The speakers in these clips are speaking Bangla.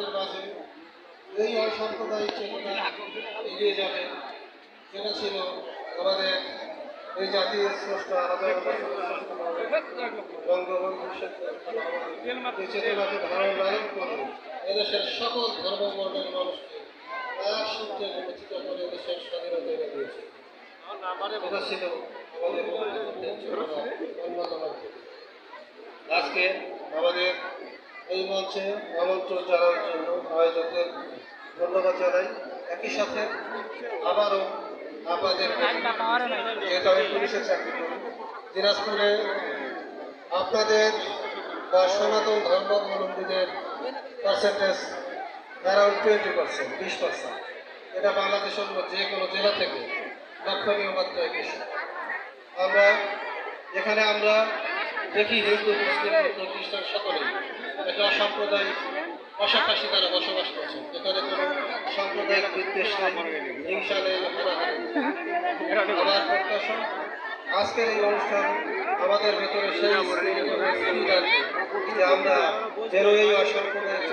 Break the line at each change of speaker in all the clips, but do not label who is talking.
আমাদের মাঝে এই অসাম্প্রদায়িক চেতনা এগিয়ে যাবে, সেটা ছিল আমাদের এই জাতীয় স্রষ্টা বঙ্গবন্ধু শেখ এই চেতনাকে ধারণ করে এদেশের সকল ধর্মবর্ণের মানুষকে এক সূত্রে বিবেচিত করে দেশের স্বাধীনতা এনে দিয়েছে। এটা ছিল আমাদের অন্যতম। আজকে আমাদের এই মঞ্চে আমন্ত্রণ জানার জন্য আয়োজকদের ধন্যবাদ জানাই। একই সাথে আবারও আপনাদের যেহেতু আমি পুলিশের চাকরি করি, দিনাজপুরে আপনাদের বা সনাতন ধর্মাবলম্বীদের পার্সেন্টেজ অ্যারাউন্ড 20%, 20%। এটা বাংলাদেশের যে কোনো জেলা থেকে লক্ষণীয় মাত্রায় বেশি। আমরা দেখি হিন্দু, মুসলিম, বৌদ্ধ, খ্রিস্টান সকলেই একটা সাম্প্রদায়িক পাশাপাশি তারা বসবাস করছে। এখানে কোনো সাম্প্রদায়িক বিদ্বেষ নেই, হিংসা নেই, আমার প্রত্যাশা আজকের এই অনুষ্ঠান আমাদের ভেতরে সেই যে আমরা যেন এই অসাম্প্রদায়িক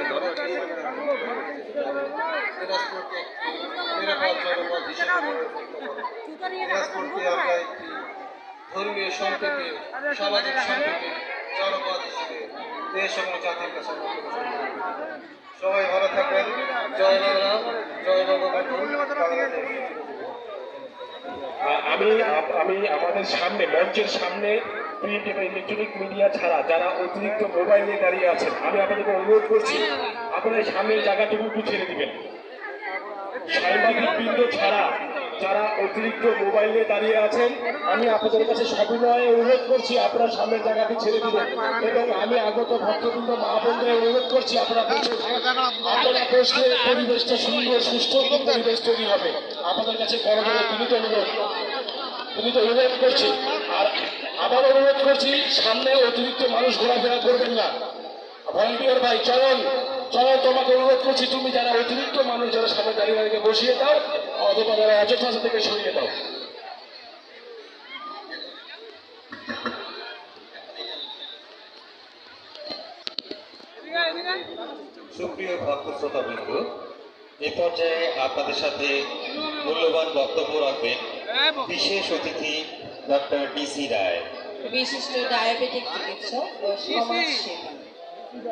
দিনাজপুরকে নিরাপদ জনপদ হিসেবে দিনাজপুরকে আমরা একটি ধর্মীয় সম্প্রীতি, সামাজিক সম্প্রীতি জনপদ হিসেবে দেশ এবং জাতির কাছে সবাই ভালো থাকবেন। জয় বাংলা, জয় বঙ্গবন্ধু।
আমি আমাদের সামনে, মঞ্চের সামনে প্রিন্ট এবং ইলেকট্রনিক মিডিয়া ছাড়া যারা অতিরিক্ত মোবাইল নিয়ে দাঁড়িয়ে আছেন, আমি আপনাদেরকে অনুরোধ করছি আপনাদের সামনের জায়গাটুকু একটু ছেড়ে দিবেন। সাংবাদিক বৃন্দ ছাড়া যারা অতিরিক্ত মোবাইল নিয়ে দাঁড়িয়ে আছেন, আমি আপনাদের কাছে সবিনয়ে অনুরোধ করছি আপনারা সামনের জায়গাটি ছেড়ে দিবেন। এবং আমি আগত ভক্তবৃন্দ মা বোনদের অনুরোধ করছি আপনারা বসলে পরিবেশটা সুন্দর সুস্থ পরিবেশ তৈরি হবে। আপনাদের কাছে করজোড়ে বিনীত অনুরোধ করছি। আর আবার অনুরোধ করছি, সামনে অতিরিক্ত মানুষ ঘোরাফেরা করবেন না। ভলান্টিয়ার ভাই চয়ন, তোমাকে অনুরোধ করছি, তুমি যারা অতিরিক্ত মানুষ যারা সামনে দাঁড়িয়ে বসিয়ে দাও, অথবা যারা অযথা থেকে সরিয়ে দাও।
সুপ্রিয় ভক্ত শ্রোতাবৃন্দ, এ পর্যায়ে আপনাদের সাথে মূল্যবান বক্তব্য রাখবেন বিশেষ অতিথি ডক্টর ডিসি রায়,
বিশিষ্ট ডায়াবেটিক চিকিৎসক ও সমাজসেবী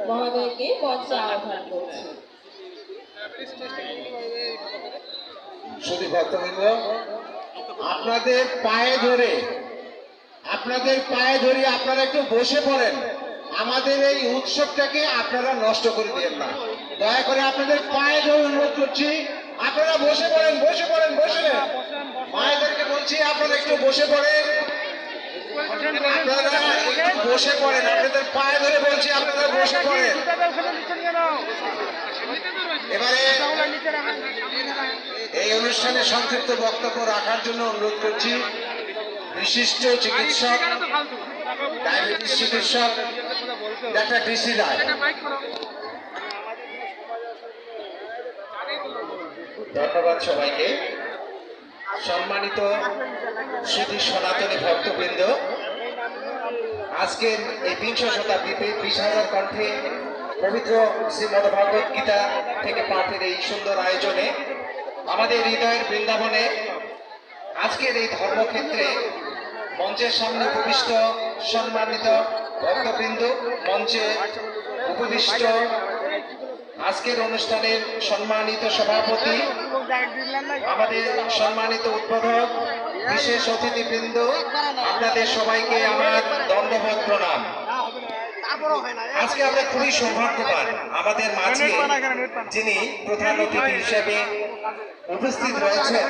মহোদয়কে মঞ্চে আহ্বান করছি।
শুধু ভক্তবৃন্দ, আপনাদের পায়ে ধরে আপনারা একটু বসে পড়েন। আমাদের এই উৎসবটাকে আপনারা নষ্ট করে দিয়েন না, দয়া করে আপনাদের পায়ে ধরে অনুরোধ করছি, আপনারা বসে পড়েন। মায়েদেরকে বলছি আপনারা একটু বসে পড়েন, আপনাদের পায়ে ধরে বলছি আপনারা বসে পড়েন। এবারে এই অনুষ্ঠানে সংক্ষিপ্ত বক্তব্য রাখার জন্য অনুরোধ করছি বিশিষ্ট চিকিৎসক, ডায়াবেটিস চিকিৎসক ডাক্তার ডিসি রায়।
ধন্যবাদ সবাইকে। সম্মানিত সুধী সনাতনী ভক্তবৃন্দ, আজকের এই 20 শতাব্দীতে 20,000 কণ্ঠে পবিত্র শ্রীমদ্ ভগবত গীতা থেকে পাঠের এই সুন্দর আয়োজনে আমাদের হৃদয়ের বৃন্দাবনে আজকের এই ধর্মক্ষেত্রে মঞ্চের সামনে উপবিষ্ট সম্মানিত ভক্তবৃন্দ, মঞ্চে উপবিষ্ট আজকের অনুষ্ঠানের সম্মানিত সভাপতি, আমাদের সম্মানিত উদ্বোধক, বিশেষ অতিথিবৃন্দ, আপনাদের সবাইকে আমার দণ্ডবত প্রণাম। আজকে আমরা খুবই সৌভাগ্যবান, আমাদের মাঝে যিনি প্রধান অতিথি হিসেবে উপস্থিত রয়েছেন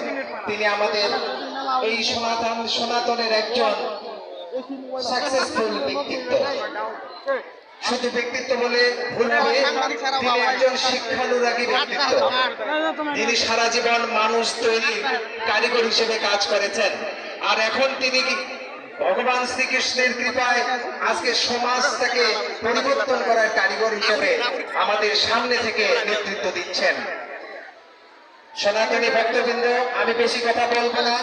তিনি আমাদের এই সনাতনের একজন সাকসেসফুল ব্যক্তিত্ব। শুধু ব্যক্তিত্ব বলে ভুল হবে, তিনি একজন শিক্ষানুরাগী ব্যক্তিত্ব। তিনি সারা জীবন মানুষ তৈরির কারিগর হিসেবে কাজ করেছেন, আর এখন তিনি ভগবান শ্রীকৃষ্ণের কৃপায় আজকে সমাজটাকে পরিবর্তন করার কারিগর হিসেবে আমাদের সামনে থেকে নেতৃত্ব দিচ্ছেন। সনাতনী ভক্তবৃন্দ, আমি বেশি কথা বলবো না,